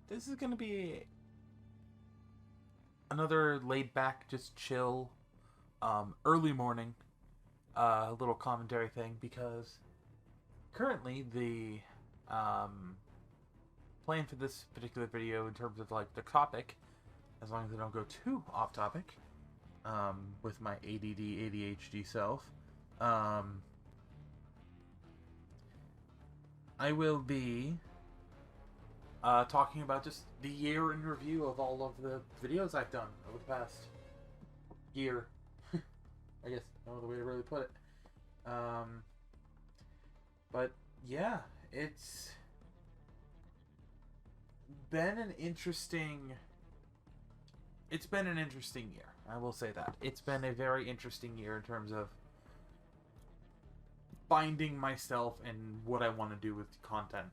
This is gonna be another laid back, just chill, early morning, little commentary thing because currently the, plan for this particular video in terms of like the topic, as long as I don't go too off topic, with my ADD, ADHD self, I will be talking about just the year in review of all of the videos I've done over the past year. I guess no other way to really put it. But yeah, it's been an interesting. It's been an interesting year. I will say that. It's been a very interesting year in terms of finding myself and what I want to do with content.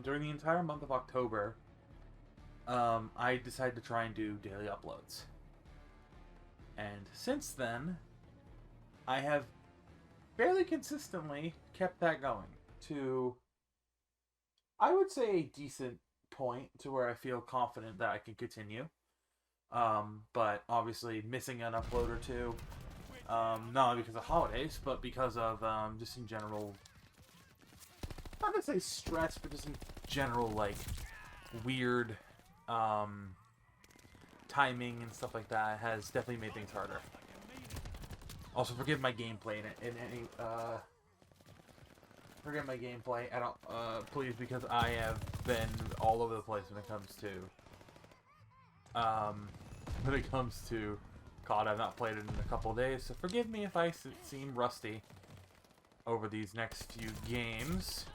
During the entire month of October, I decided to try and do daily uploads. And since then, I have fairly consistently kept that going to, I would say, a decent point to where I feel confident that I can continue. But obviously missing an upload or two, not only because of holidays, but because of just in general, not to say stress, but just in general, like, weird timing and stuff like that has definitely made things harder. Also, forgive my gameplay in any, forgive my gameplay at all, please, because I have been all over the place when it comes to CoD. I've not played it in a couple of days, so forgive me if I seem rusty over these next few games,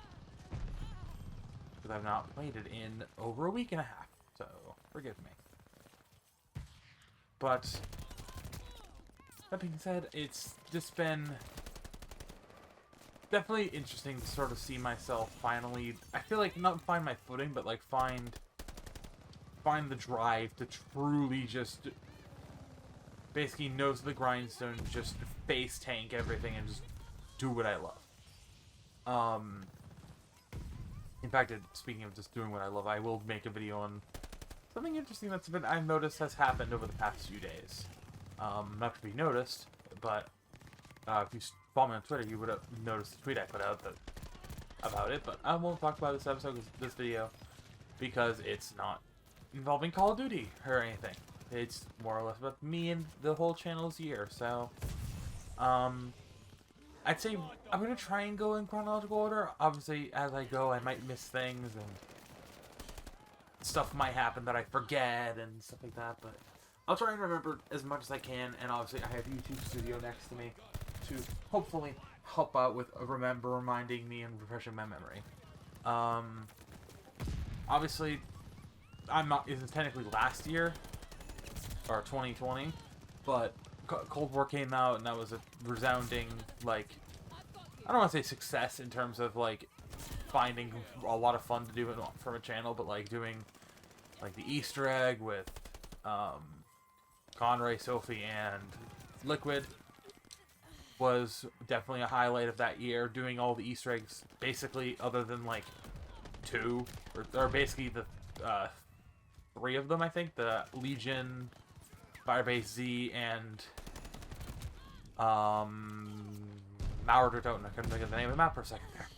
because I've not played it in over a week and a half, so forgive me. But that being said, it's just been definitely interesting to sort of see myself finally, I feel like, not find my footing, but like find the drive to truly just basically nose to the grindstone, just face tank everything and just do what I love. In fact, speaking of just doing what I love, I will make a video on something interesting that's been, I've noticed, has happened over the past few days. Not to be noticed, but if you follow me on Twitter, you would have noticed the tweet I put out about it, but I won't talk about this video, because it's not involving Call of Duty or anything. It's more or less about me and the whole channel's year, so, I'd say I'm going to try and go in chronological order. Obviously, as I go, I might miss things, and stuff might happen that I forget, and stuff like that, but I'll try and remember as much as I can, and obviously I have YouTube Studio next to me to hopefully help out with reminding me and refreshing my memory. Obviously, this is technically last year, or 2020, but Cold War came out, and that was a resounding, like, I don't want to say success in terms of, like, finding a lot of fun to do from a channel, but, like, doing, like, the Easter egg with, Conray, Sophie, and Liquid was definitely a highlight of that year. Doing all the Easter eggs, basically, other than, like, two, or basically the, 3 of them, I think, the Legion, Firebase Z, and Mauer or Toten. I couldn't think of the name of the map for a second there.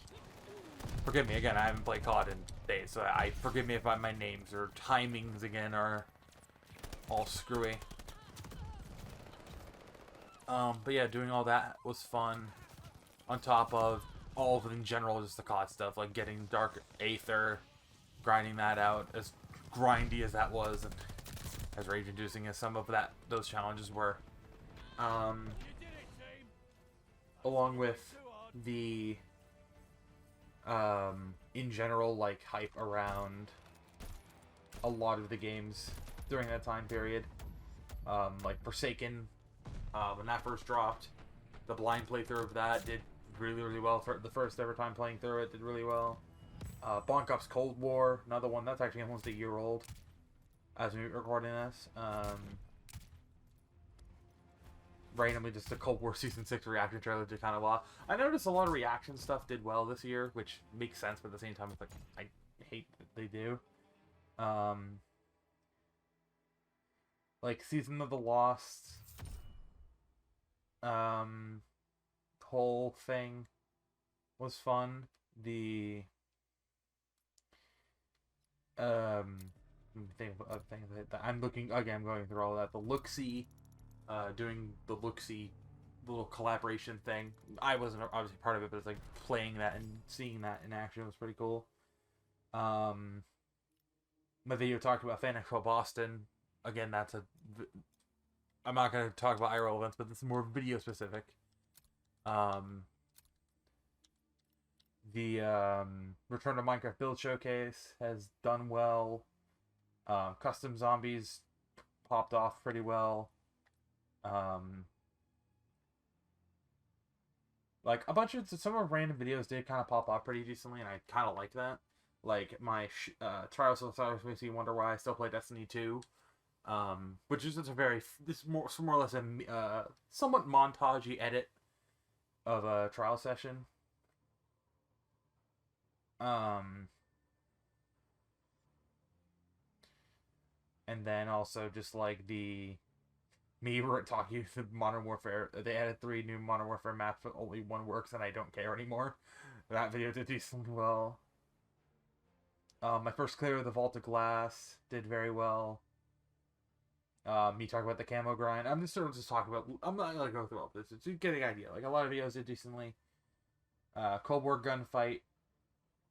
Forgive me again, I haven't played COD in days, so forgive me if my names or timings again are all screwy. But yeah, doing all that was fun. On top of all of it in general, just the COD stuff, like getting Dark Aether, grinding that out, as grindy as that was, and as rage-inducing as some of those challenges were. Along with the, in general, like, hype around a lot of the games during that time period. Like Forsaken, when that first dropped, the blind playthrough of that did really, really well. For the first ever time playing through it, did really well. Bonk Up's Cold War, another one that's actually almost a year old as we're recording this. randomly just a Cold War Season 6 reaction trailer did kind of well. I noticed a lot of reaction stuff did well this year, which makes sense, but at the same time, it's like, I hate that they do. Like, Season of the Lost, whole thing was fun. The, thing of things that I'm looking, again, I'm going through all that. The Look-See, doing the Look-See little collaboration thing. I wasn't obviously part of it, but it's like playing that and seeing that in action was pretty cool. My video talked about FanExpo Boston. Again, that's a... I'm not going to talk about IRL events, but this is more video specific. The Return to Minecraft Build Showcase has done well. Custom Zombies popped off pretty well. Like, a bunch of... Some of random videos did kind of pop off pretty decently, and I kind of like that. Like, my Trials of the Stars makes me wonder why I still play Destiny 2. Which is just a very... This is more or less a somewhat montage-y edit of a trial session. And then also just like me were talking to Modern Warfare. They added 3 new Modern Warfare maps, but only one works, and I don't care anymore. That video did decently well. My first clear of the Vault of Glass did very well. Me talking about the camo grind. I'm just sort of just talking about... I'm not going to go through all this. It's just getting an idea. Like, a lot of videos did decently. Cold War gunfight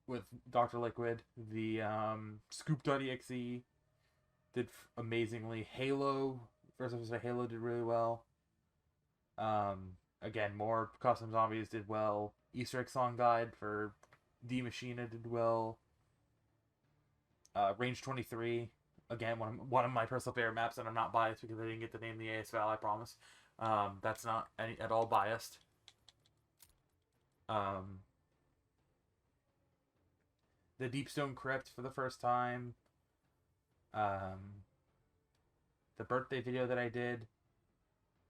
with Dr. Liquid. The Scoop.exe did amazingly. Halo... First episode of Halo did really well. Again, more Custom Zombies did well. Easter Egg Song Guide for D Machina did well. Range 23, again, one of my personal favorite maps, and I'm not biased because I didn't get to name the ASVAL, I promise. That's not at all biased. The Deepstone Crypt for the first time. The birthday video that I did.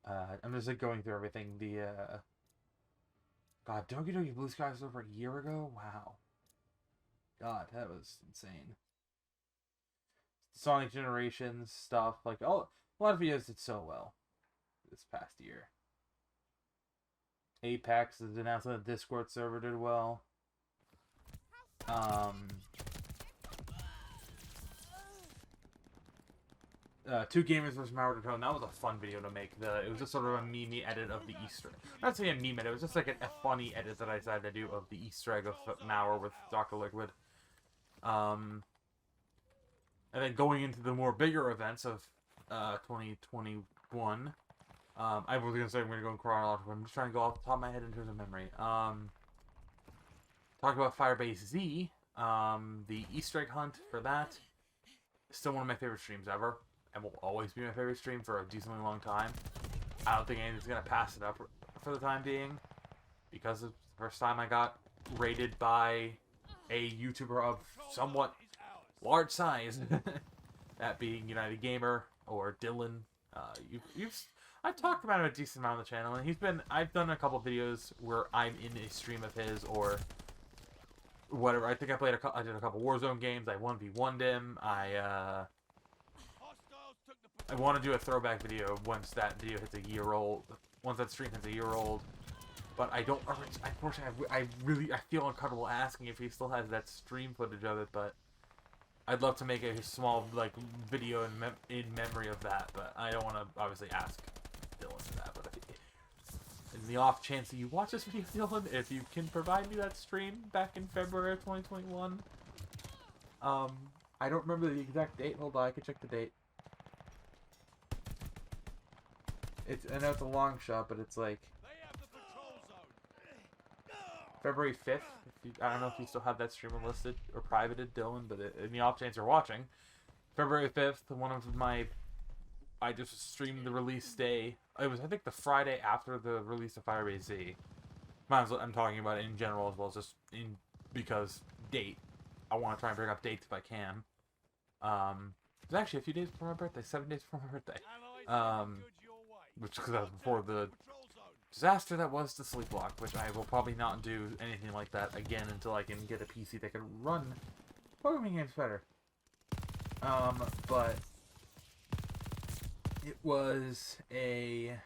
I'm just like going through everything. The God, Doki Doki Blue Sky was over a year ago? Wow. God, that was insane. Sonic Generations stuff, like a lot of videos did so well this past year. Apex is announced that the Discord server did well. Two Gamers vs. Malware Tone. That was a fun video to make. It was just sort of a meme edit of the Easter. Not saying a meme edit. It was just like a funny edit that I decided to do of the Easter egg of Malware with Dr. Liquid. And then going into the more bigger events of 2021. I was gonna say I'm gonna go in chronological. I'm just trying to go off the top of my head in terms of memory. Talk about Firebase Z. The Easter egg hunt for that. Still one of my favorite streams ever. And will always be my favorite stream for a decently long time. I don't think anything's gonna pass it up for the time being, because it's the first time I got rated by a YouTuber of somewhat large size, that being United Gamer or Dylan. I've talked about him a decent amount on the channel, and I've done a couple videos where I'm in a stream of his or whatever. I think I did a couple Warzone games. I 1v1'd him. I want to do a throwback video once that video hits a year old. Once that stream hits a year old. But I don't... Unfortunately, I feel uncomfortable asking if he still has that stream footage of it, but I'd love to make a small, like, video in memory of that, but I don't want to, obviously, ask Dylan for that. But in the off chance that you watch this video, Dylan, if you can provide me that stream back in February of 2021. I don't remember the exact date. Hold on, I can check the date. I know it's a long shot, but it's like February 5th. I don't know if you still have that stream listed or privated, Dylan, but in the off chance you're watching, February 5th, I just streamed the release day. It was, I think, the Friday after the release of Firebase Z. I'm talking about it in general as well, just because date. I want to try and bring up dates if I can. It was actually a few days before my birthday, 7 days before my birthday. which because that was before the disaster that was the sleep block, which I will probably not do anything like that again until I can get a PC that can run Pokemon games better. But it was a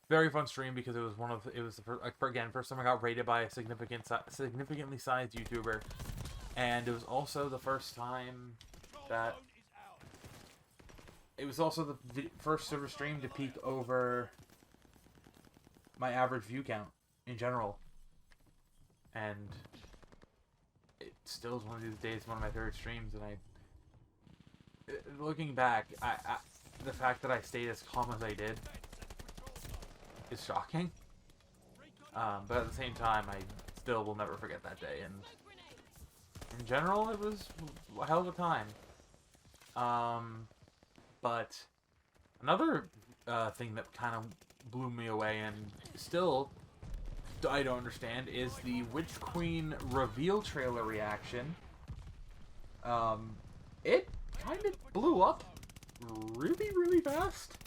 very fun stream because it was the first time I got rated by a significantly sized YouTuber, and it was also the first time that it was also the first server stream to peak over my average view count in general, and it still is one of these days one of my favorite streams. And looking back, the fact that I stayed as calm as I did is shocking. But at the same time, I still will never forget that day. And in general, it was a hell of a time. But another thing that kind of blew me away and still I don't understand is the Witch Queen reveal trailer reaction. It kind of blew up really, really fast.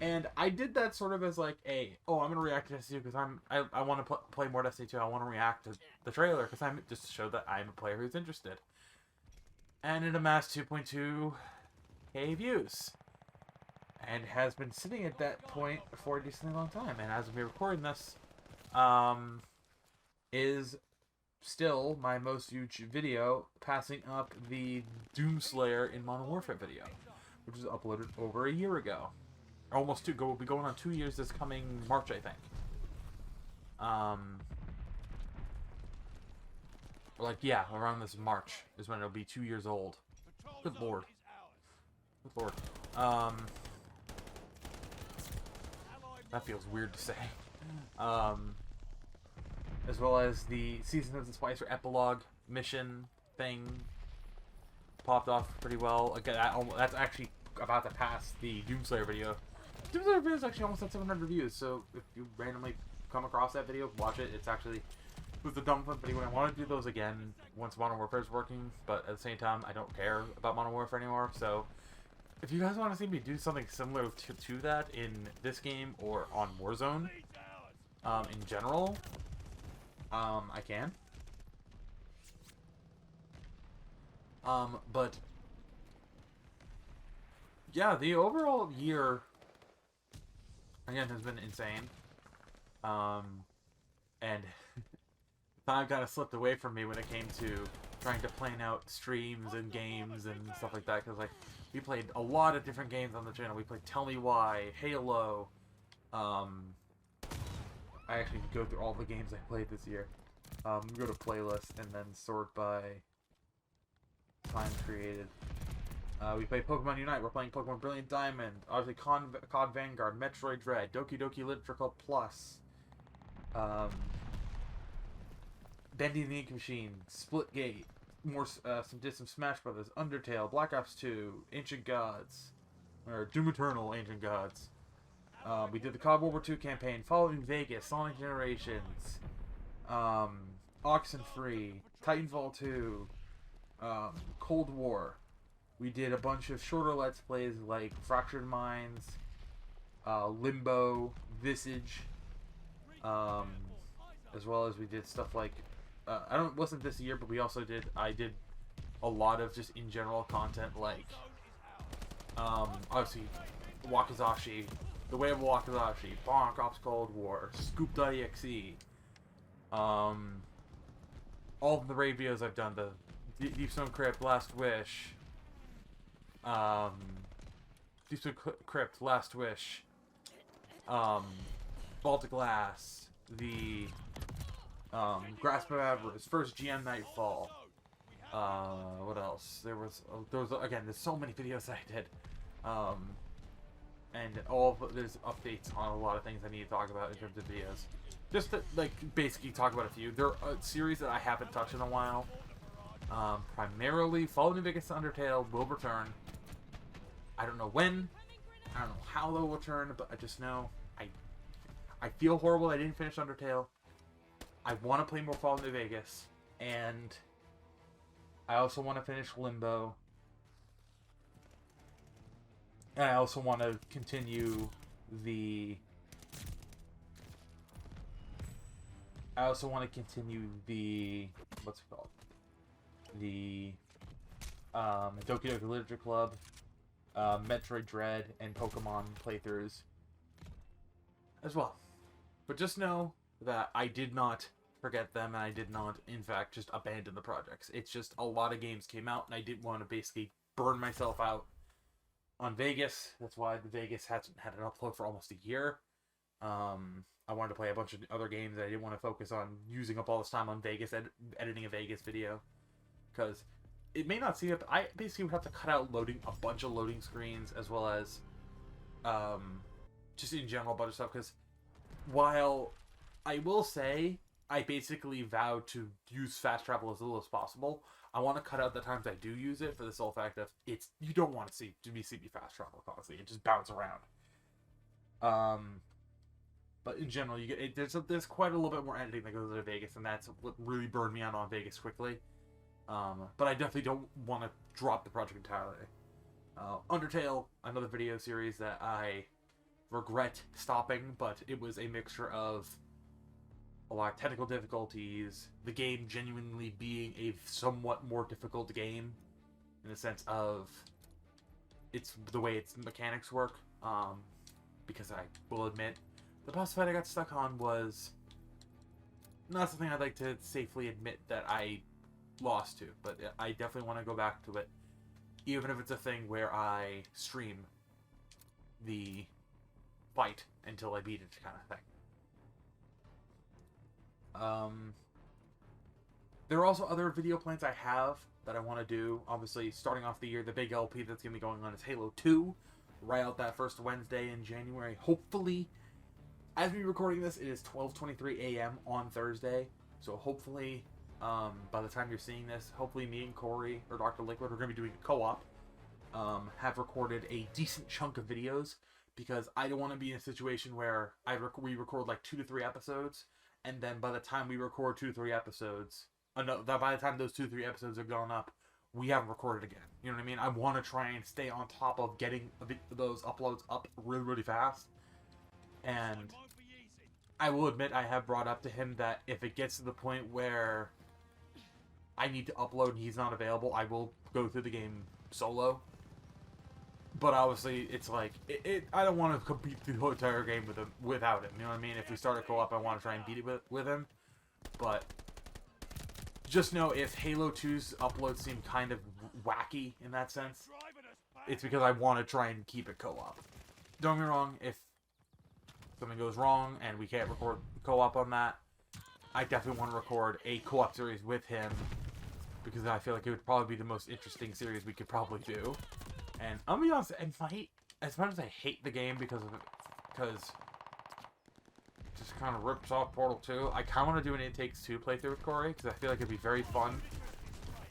And I did that sort of as like I'm gonna react to Destiny 2 because I want to play more Destiny 2. I want to react to the trailer because I'm just to show that I'm a player who's interested. And it amassed 2.2k views, and has been sitting at that point for a decently long time. And as we're recording this, is still my most huge video, passing up the Doomslayer in Modern Warfare video, which was uploaded over a year ago. Almost we'll be going on 2 years this coming March, I think. Around this March is when it'll be 2 years old. Good lord. Good lord. That feels weird to say. As well as the Season of the Spicer epilogue mission thing popped off pretty well. Again, that's actually about to pass the Doomslayer video. Doomslayer video is actually almost at 700 views, so if you randomly come across that video, watch it. It was a dumb fun video, and I want to do those again once Modern Warfare is working, but at the same time, I don't care about Modern Warfare anymore, so if you guys want to see me do something similar to that in this game or on Warzone, in general, I can. But yeah, the overall year again has been insane. And time kind of slipped away from me when it came to trying to plan out streams and games and stuff like that, because like we played a lot of different games on the channel. We played Tell Me Why, Halo. I actually go through all the games I played this year. Go to playlist and then sort by time created. We play Pokemon Unite. We're playing Pokemon Brilliant Diamond. Obviously, CoD Vanguard, Metroid Dread, Doki Doki Literature Club Plus, Bendy the Ink Machine, Splitgate, some Smash Brothers, Undertale, Black Ops 2, Ancient Gods, or Doom Eternal, Ancient Gods. We did the CoD World War II campaign, Fallout Vegas, Sonic Generations, Oxenfree, Titanfall 2, Cold War. We did a bunch of shorter Let's Plays like Fractured Minds, Limbo, Visage, as well as we did stuff like, wasn't this year, but I did a lot of just in general content like, obviously, Wakizashi, The Way of Wakizashi, Bonk Ops Cold War, Scoop.exe, all of the raid videos I've done, the Deep Stone Crypt, Last Wish, Deep Stone Crypt, Last Wish, Baltic Glass, the Grasp of Avarice, First GM Nightfall. What else? There was again. There's so many videos that I did, and there's updates on a lot of things I need to talk about in terms of videos. Just to basically talk about a few. There are a series that I haven't touched in a while. Primarily, Fallout New Vegas Undertale will return. I don't know when. I don't know how they'll return, but I just know I feel horrible I didn't finish Undertale. I want to play more Fallout New Vegas, and I also want to finish Limbo. And I also want to continue the... What's it called? The Doki Doki Literature Club, Metroid Dread, and Pokemon playthroughs as well. But just know that I did not forget them, and I did not, in fact, just abandon the projects. It's just a lot of games came out, and I didn't want to basically burn myself out on Vegas. That's why the Vegas hasn't had an upload for almost a year. I wanted to play a bunch of other games. I didn't want to focus on using up all this time on Vegas, editing a Vegas video. Because it may not seem... I basically would have to cut out a bunch of loading screens, as well as just in general a bunch of stuff. Because while I will say I basically vowed to use fast travel as little as possible, I want to cut out the times I do use it for the sole fact of you don't want to see me fast travel constantly. It just bounce around. But in general, you get there's quite a little bit more editing that goes into Vegas, and that's what really burned me out on Vegas quickly. But I definitely don't want to drop the project entirely. Undertale, another video series that I regret stopping, but it was a mixture of a lot of technical difficulties, the game genuinely being a somewhat more difficult game in the sense of it's the way its mechanics work. Because I will admit, the boss fight I got stuck on was not something I'd like to safely admit that I lost to, but I definitely want to go back to it, even if it's a thing where I stream the fight until I beat it, kind of thing. There are also other video plans I have that I want to do. Obviously, starting off the year, the big LP that's going to be going on is Halo 2, right out that first Wednesday in January. Hopefully, as we're recording this, it is 12:23 a.m. on Thursday, so hopefully, by the time you're seeing this, hopefully me and Corey, or Dr. Liquid, are going to be doing a co-op, have recorded a decent chunk of videos, because I don't want to be in a situation where we record like 2 to 3 episodes, and then by the time we record 2 to 3 episodes, by the time those 2 to 3 episodes are gone up, we haven't recorded again. You know what I mean? I want to try and stay on top of getting those uploads up really, really fast. And I will admit, I have brought up to him that if it gets to the point where I need to upload and he's not available, I will go through the game solo. But obviously, it's like, I don't want to compete the whole entire game without him. You know what I mean? If we start a co-op, I want to try and beat it with him. But just know, if Halo 2's uploads seem kind of wacky in that sense, it's because I want to try and keep it co-op. Don't get me wrong, if something goes wrong and we can't record co-op on that, I definitely want to record a co-op series with him, because I feel like it would probably be the most interesting series we could probably do. And I'll be honest, as much as I hate the game because it just kind of rips off Portal 2, I kind of want to do an It Takes Two playthrough with Corey, because I feel like it'd be very fun.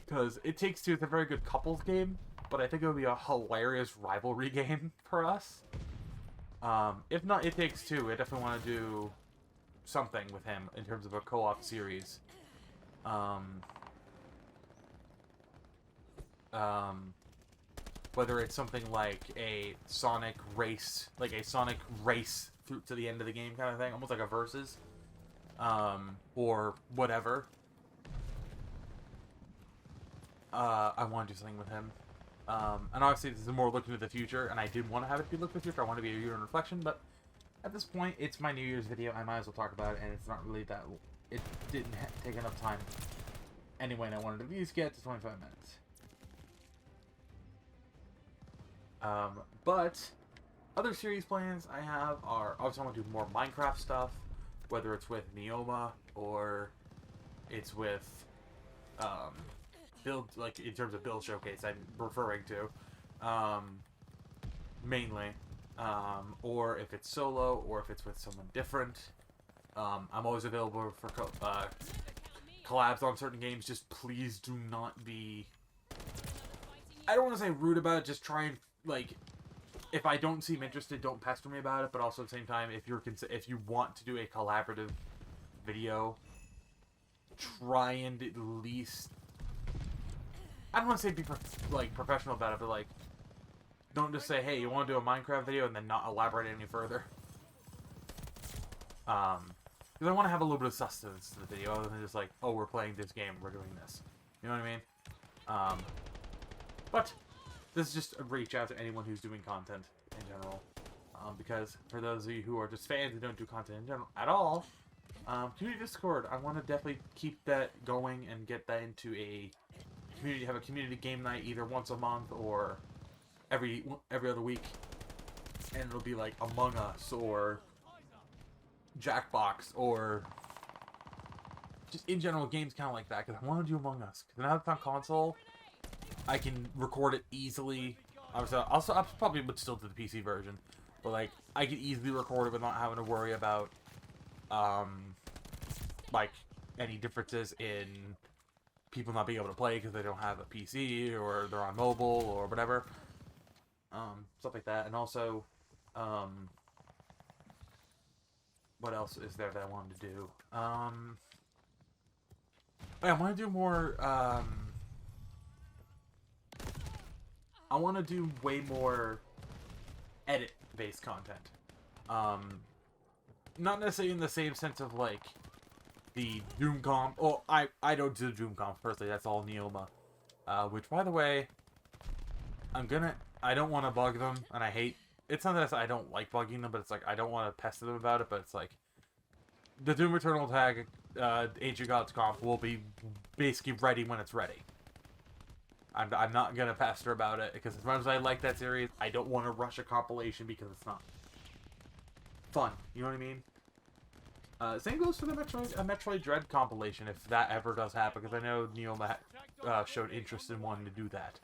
Because It Takes Two is a very good couples game, but I think it would be a hilarious rivalry game for us. If not It Takes Two, I definitely want to do something with him in terms of a co-op series. Whether it's something like a Sonic race through to the end of the game kind of thing, almost like a versus, or whatever. I want to do something with him. And obviously this is more looking to the future, and I did want to have it be look to the future. I want to be a year in reflection, but at this point, it's my New Year's video. I might as well talk about it, and it's not really that... It didn't take enough time anyway, and I wanted to at least get to 25 minutes. But other series plans I have are, obviously I want to do more Minecraft stuff, whether it's with Neoma or it's with build, like in terms of build showcase I'm referring to, mainly, or if it's solo, or if it's with someone different. I'm always available for collabs on certain games. Just please do not be, I don't want to say rude about it, just try and, like, if I don't seem interested, don't pester me about it, but also at the same time, if you want to do a collaborative video, try and at least, I don't want to say be professional about it, but like, don't just say, hey, you want to do a Minecraft video and then not elaborate any further. Because I want to have a little bit of sustenance to the video, other than just like, oh, we're playing this game, we're doing this. You know what I mean? But this is just a reach out to anyone who's doing content in general. Because for those of you who are just fans who don't do content in general at all, community Discord, I want to definitely keep that going and get that into a community, have a community game night either once a month or every other week. And it'll be like Among Us or Jackbox or just in general games kind of like that, because I want to do Among Us. Because now it's on console, I can record it easily. Obviously, I probably would still do the PC version, but like I could easily record it without having to worry about like any differences in people not being able to play because they don't have a PC or they're on mobile or whatever, stuff like that. And also, what else is there that I wanted to do? I want to do more. I want to do way more edit-based content. Not necessarily in the same sense of like the Doom comp. Oh, I don't do Doom comp personally. That's all Neoma. Which, by the way, I don't want to bug them, and I hate. It's not that I don't like bugging them, but it's like I don't want to pester them about it. But it's like the Doom Eternal tag, Age of Gods comp will be basically ready when it's ready. I'm not gonna pester about it because as much as I like that series, I don't want to rush a compilation because it's not fun. You know what I mean? Same goes for the Metroid Dread compilation if that ever does happen, because I know Neoma showed interest in wanting to do that.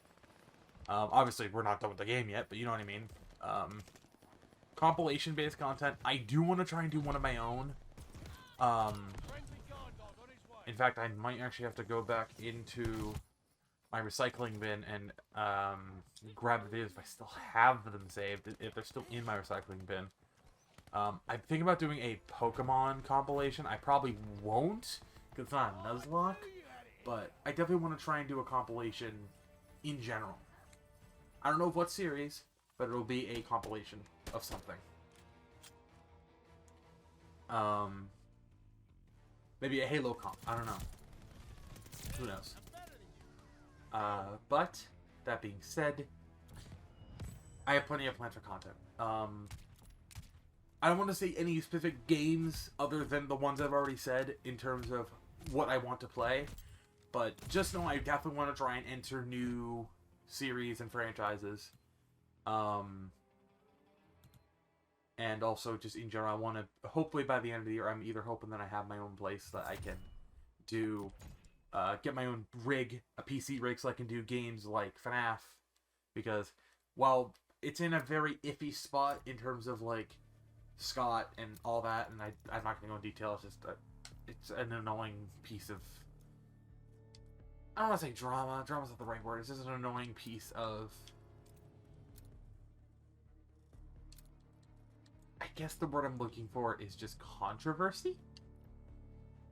Obviously, we're not done with the game yet, but you know what I mean. Compilation-based content. I do want to try and do one of my own. In fact, I might actually have to go back into my recycling bin and grab the videos if I still have them saved, if they're still in my recycling bin. I'm thinking about doing a Pokemon compilation. I probably won't, because it's not a Nuzlocke, but I definitely want to try and do a compilation in general. I don't know of what series, but it'll be a compilation of something. Maybe a Halo comp. I don't know. Who knows? But that being said, I have plenty of plans for content. I don't want to say any specific games other than the ones I've already said in terms of what I want to play, but just know I definitely want to try and enter new series and franchises. And also just in general, I want to, hopefully by the end of the year, I'm either hoping that I have my own place that I can do, get my own rig, a PC rig, so I can do games like FNAF, because while it's in a very iffy spot in terms of like Scott and all that, and I'm not going to go in detail, it's just it's an annoying piece of, I don't want to say drama's not the right word, it's just an annoying piece of, I guess the word I'm looking for is just controversy,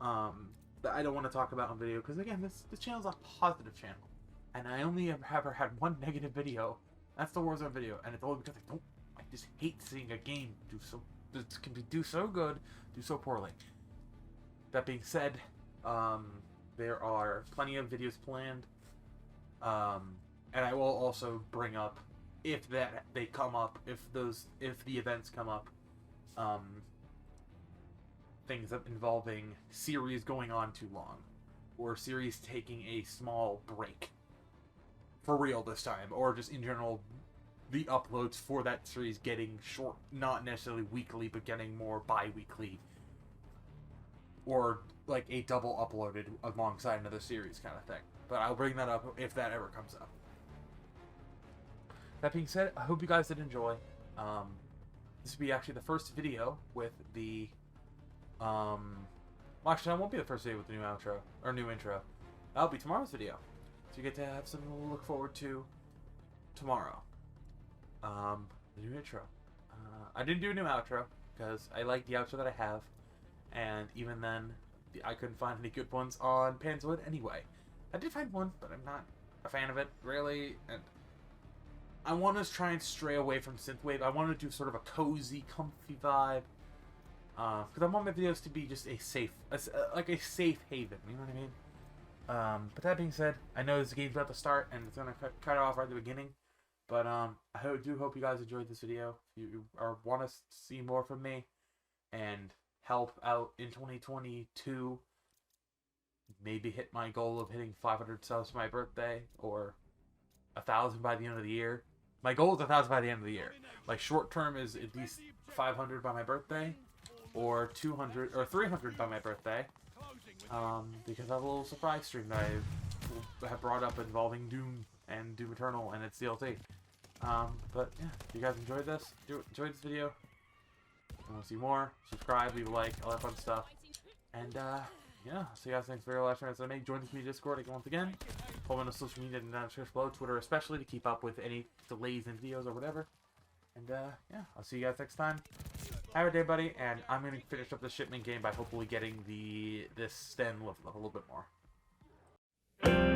that I don't want to talk about on video, because again, this channel's a positive channel, and I only have ever had one negative video. That's the Warzone video, and it's only because I just hate seeing a game do so good, do so poorly. That being said, there are plenty of videos planned, and I will also bring up, if they come up, if the events come up, things involving series going on too long, or series taking a small break for real this time, or just in general the uploads for that series getting short, not necessarily weekly, but getting more bi-weekly, or like a double uploaded alongside another series kind of thing. But I'll bring that up if that ever comes up. That being said, I hope you guys did enjoy. This will be actually the first video with the well, actually, that won't be the first video with the new outro or new intro. That'll be tomorrow's video, so you get to have something to look forward to tomorrow. The new intro. I didn't do a new outro because I like the outro that I have, and even then, I couldn't find any good ones on Panzoid anyway. I did find one, but I'm not a fan of it really, and I want to try and stray away from synthwave. I want to do sort of a cozy, comfy vibe. Because I want my videos to be just a safe, like a safe haven. You know what I mean? But that being said, I know this game's about to start and it's gonna cut it off right at the beginning. But I do hope you guys enjoyed this video. If you want to see more from me and help out in 2022, maybe hit my goal of hitting 500 subs for my birthday, or 1,000 by the end of the year. My goal is 1,000 by the end of the year. Like, short term is at least 500 by my birthday, or 200 or 300 by my birthday. Because I have a little surprise stream that I have brought up involving Doom and Doom Eternal and its DLC. But yeah, if you guys enjoyed this video, and want to see more, subscribe, leave a like, all that fun stuff. And yeah, so you guys, thanks for your last chance. I may join the community Discord again, once again. Follow me on social media and description below, Twitter especially, to keep up with any delays in videos or whatever. And yeah, I'll see you guys next time. Have a day, buddy, and I'm gonna finish up the shipment game by hopefully getting this stand level up a little bit more.